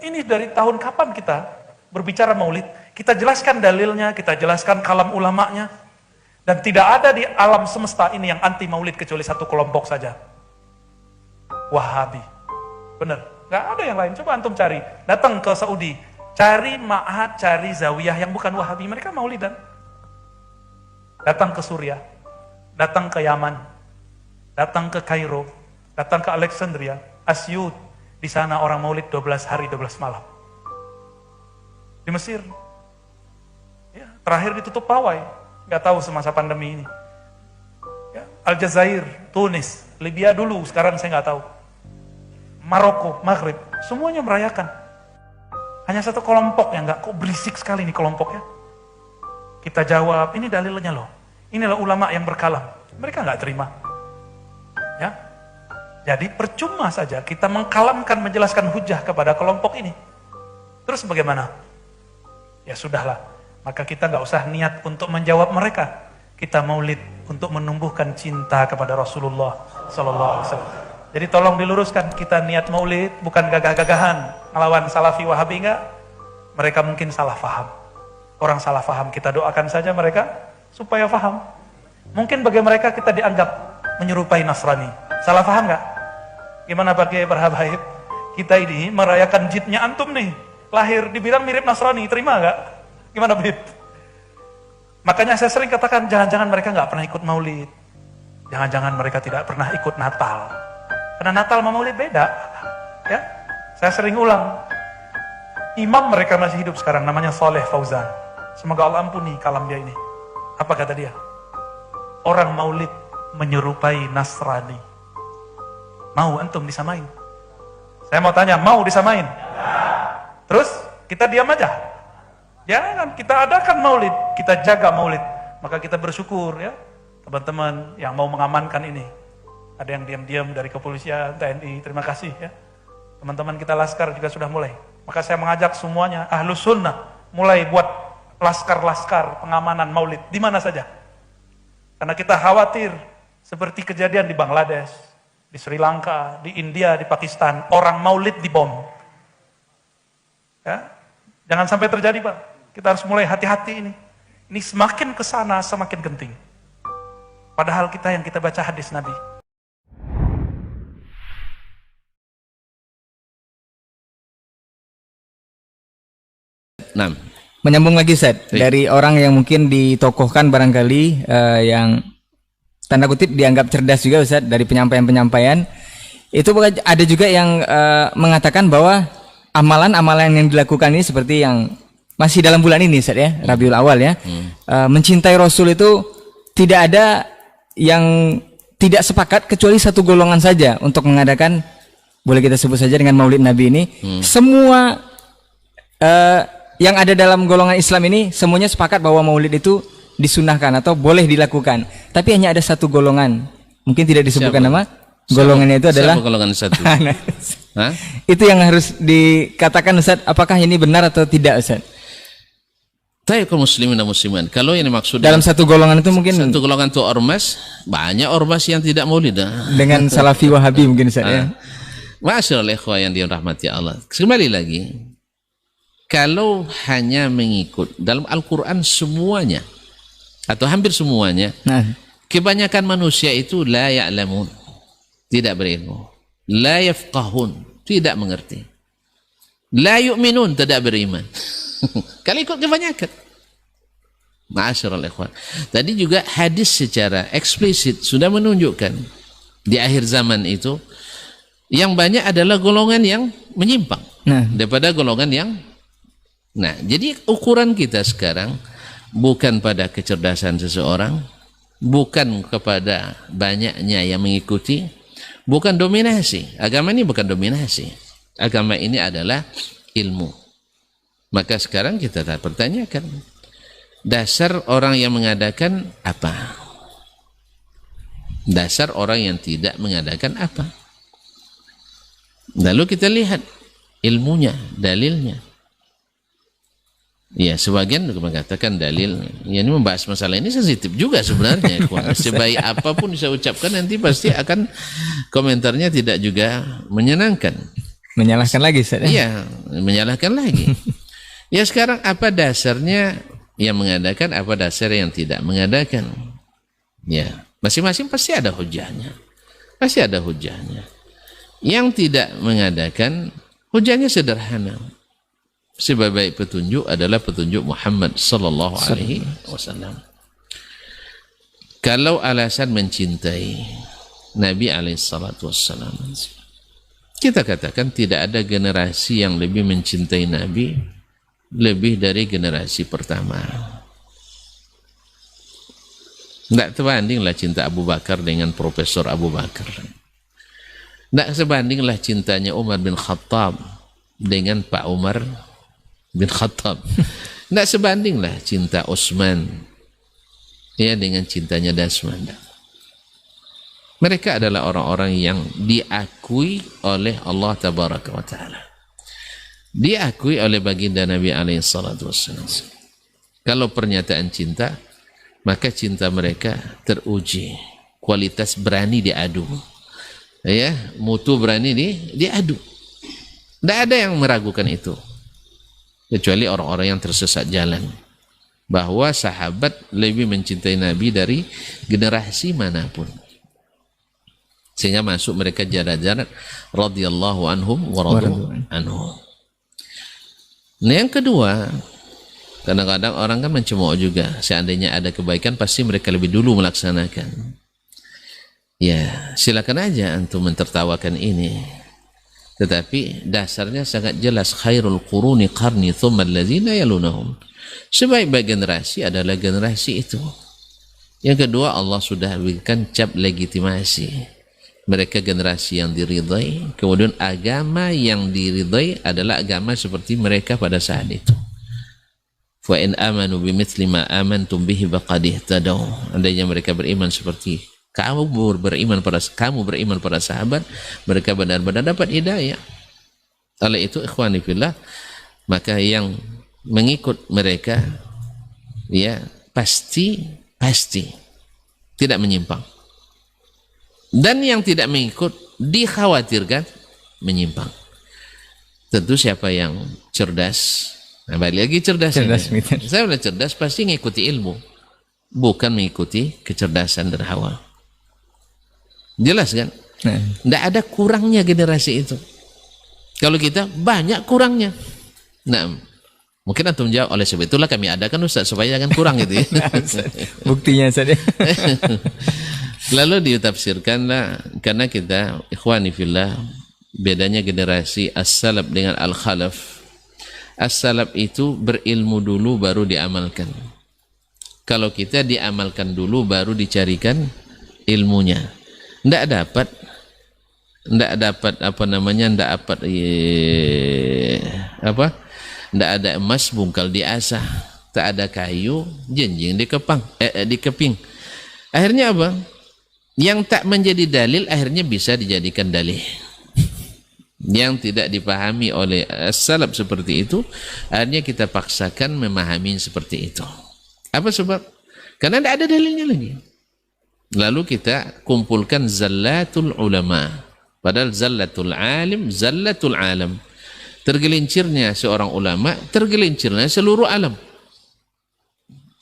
ini dari tahun kapan kita berbicara maulid? Kita jelaskan dalilnya, kita jelaskan kalam ulamanya. Dan tidak ada di alam semesta ini yang anti maulid kecuali satu kelompok saja. Wahabi. Benar, nggak ada yang lain. Coba antum cari, datang ke Saudi, cari ma'had, cari zawiyah yang bukan Wahabi, mereka maulidan. Datang ke Suriah, datang ke Yaman, datang ke Kairo, datang ke Alexandria, Asyut, di sana orang maulid 12 hari 12 malam. Di Mesir, ya, terakhir ditutup pawai, nggak tahu semasa pandemi ini. Ya, Aljazair, Tunis, Libya dulu, sekarang saya nggak tahu. Maroko, Maghrib, semuanya merayakan. Hanya satu kelompok yang nggak, kok berisik sekali nih kelompoknya. Kita jawab, ini dalilnya loh. Inilah ulama yang berkalam. Mereka nggak terima. Ya, jadi percuma saja kita mengkalamkan, menjelaskan hujah kepada kelompok ini. Terus bagaimana? Ya sudahlah, maka kita nggak usah niat untuk menjawab mereka. Kita maulid untuk menumbuhkan cinta kepada Rasulullah Sallallahu Alaihi Wasallam. Jadi tolong diluruskan, kita niat maulid bukan gagah-gagahan ngelawan Salafi Wahabi, enggak. Mereka mungkin salah faham. Orang salah faham, kita doakan saja mereka supaya faham. Mungkin bagi mereka kita dianggap menyerupai Nasrani. Salah faham enggak? Gimana pakai berhabaib? Kita ini merayakan jidnya antum nih. Lahir dibilang mirip Nasrani, terima enggak? Gimana Bib? Makanya saya sering katakan, jangan-jangan mereka enggak pernah ikut maulid. Jangan-jangan mereka tidak pernah ikut Natal. Karena Natal sama maulid beda. Ya, saya sering ulang. Imam mereka masih hidup sekarang, namanya Saleh Fauzan. Semoga Allah ampuni kalam dia ini. Apa kata dia? Orang maulid menyerupai Nasrani. Mau antum disamain? Saya mau tanya, mau disamain? Terus kita diam aja? Jangan, kita adakan maulid, kita jaga maulid. Maka kita bersyukur ya, teman-teman yang mau mengamankan ini. Ada yang diam-diam dari kepolisian, TNI, terima kasih ya. Teman-teman kita Laskar juga sudah mulai. Maka saya mengajak semuanya, Ahlus Sunnah, mulai buat laskar-laskar pengamanan maulid, di mana saja. Karena kita khawatir, seperti kejadian di Bangladesh, di Sri Lanka, di India, di Pakistan, orang maulid dibom. Ya, jangan sampai terjadi Pak. Kita harus mulai hati-hati ini. Ini semakin kesana, semakin genting. Padahal kita yang kita baca hadis Nabi. Nah, menyambung lagi Ustaz, dari orang yang mungkin ditokohkan barangkali yang tanda kutip dianggap cerdas juga Ustaz dari penyampaian-penyampaian. Itu ada juga yang mengatakan bahwa amalan-amalan yang dilakukan ini seperti yang masih dalam bulan ini Ustaz ya, Rabiul Awal ya. Mencintai Rasul itu tidak ada yang tidak sepakat kecuali satu golongan saja untuk mengadakan, boleh kita sebut saja dengan Maulid Nabi ini. Semua yang ada dalam golongan Islam ini semuanya sepakat bahwa maulid itu disunahkan atau boleh dilakukan. Tapi hanya ada satu golongan, mungkin tidak disebutkan nama, golongannya itu adalah golongan satu. Itu yang harus dikatakan Ustaz, apakah ini benar atau tidak Ustaz? Kaum muslimin dan muslimat, kalau yang dimaksud dalam satu golongan itu mungkin satu golongan itu ormas, banyak ormas yang tidak maulid dengan Salafi Wahabi mungkin Ustaz ya. Masyaallah ikhwah yang dirahmati Allah. Kembali lagi, kalau hanya mengikut dalam Al-Quran semuanya atau hampir semuanya, kebanyakan manusia itu la ya'lamun, tidak berilmu, la yafqahun, tidak mengerti, la yu'minun, tidak beriman. Kalau ikut kebanyakan, ma'asyiral ikhwan. Tadi juga hadis secara eksplisit sudah menunjukkan di akhir zaman itu yang banyak adalah golongan yang menyimpang daripada golongan yang. Nah, jadi ukuran kita sekarang bukan pada kecerdasan seseorang, bukan kepada banyaknya yang mengikuti, bukan dominasi. Agama ini bukan dominasi. Agama ini adalah ilmu. Maka sekarang kita pertanyakan, dasar orang yang mengadakan apa? Dasar orang yang tidak mengadakan apa? Lalu kita lihat ilmunya, dalilnya. Ya, sebagian mengatakan dalil, ya ini membahas masalah ini sensitif juga sebenarnya. Sebaik apapun bisa ucapkan nanti pasti akan komentarnya tidak juga menyenangkan. Menyalahkan lagi Ustaz. Iya, menyalahkan lagi. Ya sekarang apa dasarnya yang mengadakan, apa dasar yang tidak mengadakan? Ya, masing-masing pasti ada hujahnya. Pasti ada hujahnya. Yang tidak mengadakan, hujahnya sederhana. Sebaik petunjuk adalah petunjuk Muhammad sallallahu alaihi wasallam. Kalau alasan mencintai Nabi alaihi salatu wasallam, kita katakan tidak ada generasi yang lebih mencintai Nabi lebih dari generasi pertama. Tidak sebandinglah cinta Abu Bakar dengan Profesor Abu Bakar. Tidak sebandinglah cintanya Umar bin Khattab dengan Pak Umar bin Khattab. Tidak sebandinglah cinta Utsman ya dengan cintanya Dasman. Mereka adalah orang-orang yang diakui oleh Allah Tabaraka wa Ta'ala. Diakui oleh baginda Nabi alaihi salatu wassalam. Kalau pernyataan cinta, maka cinta mereka teruji. Kualitas berani diadu. Ya, mutu berani diadu. Tidak ada yang meragukan itu. Kecuali orang-orang yang tersesat jalan. Bahwa sahabat lebih mencintai Nabi dari generasi manapun. Sehingga masuk mereka jarak-jarak radhiyallahu anhum wa radu anhum. Nah yang kedua, kadang-kadang orang kan mencemooh juga. Seandainya ada kebaikan, pasti mereka lebih dulu melaksanakan. Ya, silakan aja antum mentertawakan ini. Tetapi dasarnya sangat jelas. Khairul quruni qarni thumma allazina yalunahum. Sebaik-baik generasi adalah generasi itu. Yang kedua, Allah sudah berikan cap legitimasi. Mereka generasi yang diridai, kemudian agama yang diridai adalah agama seperti mereka pada saat itu. Fa in amanu bimithli ma amantum bihi faqad ihtadaw. Andainya mereka beriman seperti kamu beriman pada sahabat, mereka benar-benar dapat hidayah. Oleh itu ikhwani fillah, maka yang mengikut mereka ya pasti tidak menyimpang. Dan yang tidak mengikut dikhawatirkan menyimpang. Tentu siapa yang cerdas, nah balik lagi cerdas saya udah cerdas pasti mengikuti ilmu, bukan mengikuti kecerdasan dan hawa. Jelas kan? Tidak ada kurangnya generasi itu. Kalau kita banyak kurangnya. Nah, mungkin antum jawab, oleh sebab itulah kami adakan Ustaz supaya jangan kurang gitu ya. Buktinya saja. Lalu ditafsirkanlah, karena kita ikhwani fillah, bedanya generasi as-salaf dengan al-khalaf. As-salaf itu berilmu dulu baru diamalkan. Kalau kita diamalkan dulu baru dicarikan ilmunya. Tidak dapat tidak ada emas bungkal di asah, tak ada kayu jenjing di keping. Akhirnya apa? Yang tak menjadi dalil akhirnya bisa dijadikan dalil. Yang tidak dipahami oleh salaf seperti itu, akhirnya kita paksakan memahami seperti itu. Apa sebab? Karena tidak ada dalilnya lagi. Lalu kita kumpulkan zallatul ulama. Padahal zallatul alim, zallatul alam. Tergelincirnya seorang ulama, tergelincirnya seluruh alam.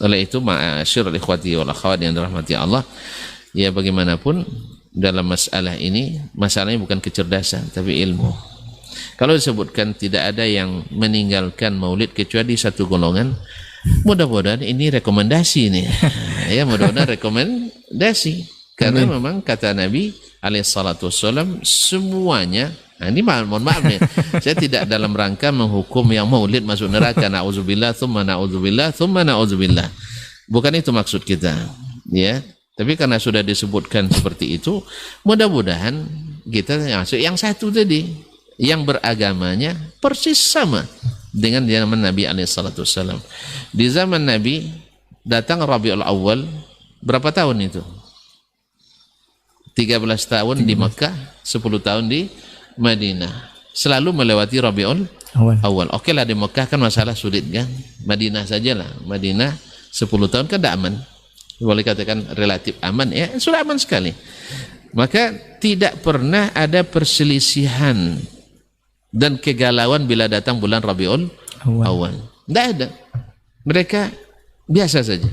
Oleh itu, ma'asyiral ikhwati wal akhwat yang dirahmati Allah, ya bagaimanapun dalam masalah ini, masalahnya bukan kecerdasan tapi ilmu. Kalau disebutkan tidak ada yang meninggalkan maulid kecuali satu golongan, mudah-mudahan ini rekomendasi nih. Ya, mudah-mudahan rekomendasi. Karena memang kata Nabi alaihissalatu wassalam semuanya, nah ini mohon maaf nih, saya tidak dalam rangka menghukum yang maulid masuk neraka, na'udzubillah, thumma na'udzubillah, thumma na'udzubillah. Bukan itu maksud kita. Ya. Tapi karena sudah disebutkan seperti itu, mudah-mudahan kita masuk yang satu tadi, yang beragamanya persis sama dengan zaman Nabi alaihissalam. Di zaman Nabi datang Rabiul Awal, berapa tahun itu? 13 tahun di Mekah, 10 tahun di Madinah. Selalu melewati Rabiul Awal. Oke lah, di Mekah kan masalah sulit kan? Madinah sajalah. Madinah 10 tahun kan tidak aman. Boleh katakan relatif aman, ya sudah aman sekali. Maka tidak pernah ada perselisihan dan kegalauan bila datang bulan Rabiul Awal. Tidak ada. Mereka biasa saja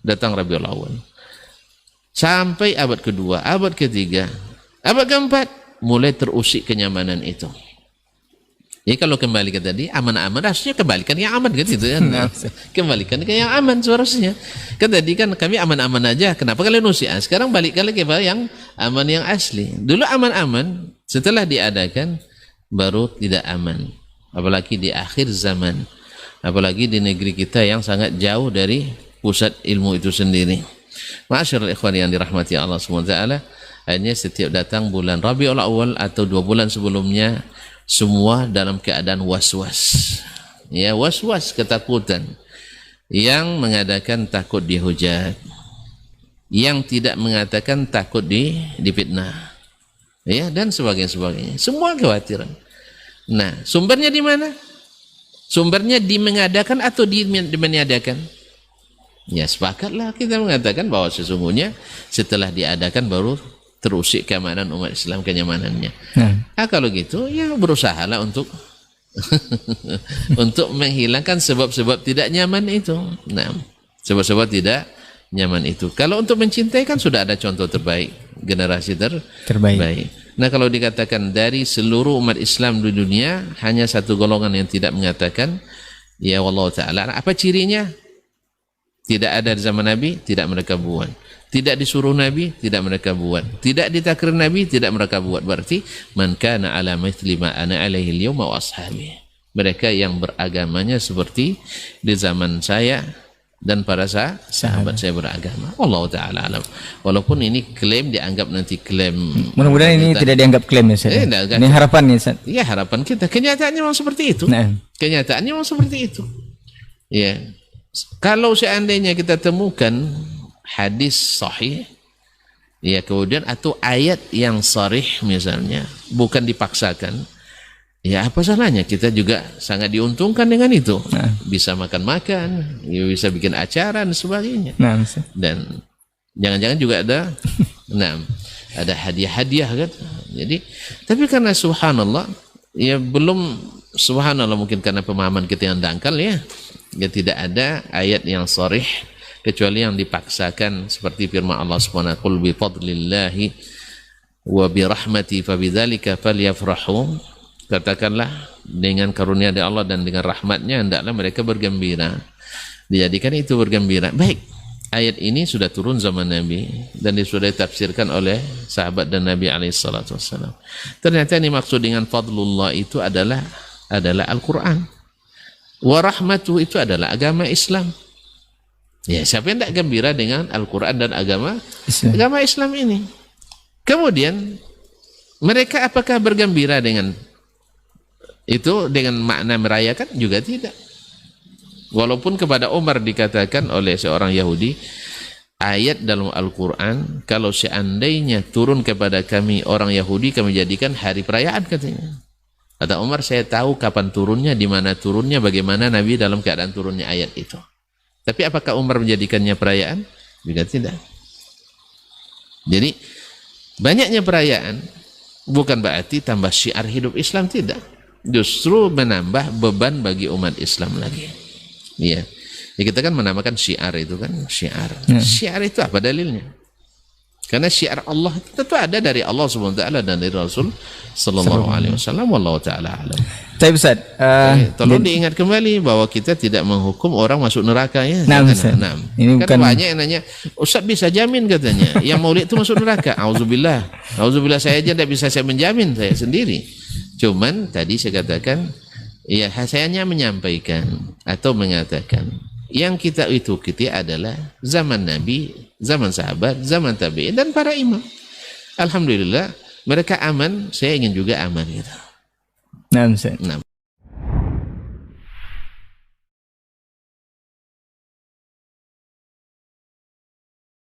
datang Rabiul Awal. Sampai abad kedua, abad ketiga, abad keempat, mulai terusik kenyamanan itu. Ya kalau kembali ke tadi, aman-aman, harusnya kembalikan yang aman kan gitu ya. Kembalikan ke yang aman seharusnya. Kan tadi kan kami aman-aman aja, kenapa kalian usik? Sekarang balik kali ke yang aman yang asli. Dulu aman-aman, setelah diadakan baru tidak aman. Apalagi di akhir zaman. Apalagi di negeri kita yang sangat jauh dari pusat ilmu itu sendiri. Ma'asyiral ikhwan yang dirahmati Allah SWT, hanya setiap datang bulan Rabiul Awal atau 2 bulan sebelumnya, semua dalam keadaan was-was. Ya, was-was, ketakutan. Yang mengadakan takut dihujat. Yang tidak mengatakan takut difitnah. Ya, dan sebagainya. Semua kekhawatiran. Nah, sumbernya di mana? Sumbernya di mengadakan atau di meniadakan? Ya, sepakatlah kita mengatakan bahwa sesungguhnya setelah diadakan baru terusik keamanan umat Islam, kenyamanannya. Nah, kalau gitu ya berusahalah untuk untuk menghilangkan sebab-sebab tidak nyaman itu. Nah, sebab-sebab tidak nyaman itu. Kalau untuk mencintai kan sudah ada contoh terbaik, generasi terbaik. Nah, kalau dikatakan dari seluruh umat Islam di dunia hanya satu golongan yang tidak mengatakan, ya wallahu ta'ala, apa cirinya? Tidak ada di zaman Nabi, tidak mereka buat. Tidak disuruh Nabi, tidak mereka buat. Tidak ditakrir Nabi, tidak mereka buat. Berarti man kana ala mithli ma ana alaihi al-yawma wa ashabi. Mereka yang beragamanya seperti di zaman saya dan para sahabat saya beragama. Wallahu taala alam. Walaupun ini klaim dianggap nanti klaim. Mudah-mudahan ini tidak dianggap klaim ya, Ustaz. Ini harapan ya, Ustaz. Iya, harapan kita. Kenyataannya memang seperti itu. Nah. Kenyataannya memang seperti itu. Ya. Kalau seandainya kita temukan hadis sahih, ya kemudian atau ayat yang sharih misalnya, bukan dipaksakan, ya apa salahnya? Kita juga sangat diuntungkan dengan itu. Nah. Bisa makan-makan, ya bisa bikin acara dan sebagainya. Nah, dan jangan-jangan juga ada, nah, ada hadiah-hadiah kan. Jadi, tapi karena subhanallah, ya belum subhanallah mungkin karena pemahaman kita yang dangkal ya tidak ada ayat yang sharih kecuali yang dipaksakan seperti firman Allah Subhanahu wa ta'ala, qul bi fadlillahi wa bi rahmati fa bidzalika falyafrahu. Katakanlah dengan karunia dari Allah dan dengan rahmatnya hendaklah mereka bergembira. Dijadikan itu bergembira. Baik, ayat ini sudah turun zaman Nabi dan sudah ditafsirkan oleh sahabat dan Nabi alaihi salatu wassalam. Ternyata ini maksud dengan fadlullah itu adalah Al-Quran. Wa rahmatuh itu adalah agama Islam. Ya, siapa yang tidak gembira dengan Al-Quran dan agama Islam ini? Kemudian mereka apakah bergembira dengan itu dengan makna merayakan? Juga tidak. Walaupun kepada Umar dikatakan oleh seorang Yahudi, ayat dalam Al-Quran kalau seandainya turun kepada kami orang Yahudi, kami jadikan hari perayaan, katanya. Kata Umar, saya tahu kapan turunnya, di mana turunnya, bagaimana Nabi dalam keadaan turunnya ayat itu. Tapi apakah Umar menjadikannya perayaan? Juga tidak. Jadi banyaknya perayaan bukan berarti tambah syiar hidup Islam, tidak. Justru menambah beban bagi umat Islam lagi. Iya. Ya, kita kan menamakan syiar itu kan syiar. Syiar itu apa dalilnya? Karena syiar Allah tentu ada dari Allah Subhanahu wa taala dan dari Rasul sallallahu alaihi wasallam, wallahu taala alam. Tapi Ustaz, tolong diingat kembali bahwa kita tidak menghukum orang masuk neraka ya. Nah, ini kan bukan banyak yang nanya, Ustaz bisa jamin katanya yang maulid itu masuk neraka. Auzubillah. Auzubillah, saya aja tidak bisa saya menjamin saya sendiri. Cuman tadi saya katakan, ya saya hanya menyampaikan atau mengatakan yang kita ikuti adalah zaman Nabi, zaman sahabat, zaman tabi'in dan para imam. Alhamdulillah mereka aman, saya ingin juga aman gitu. Nah,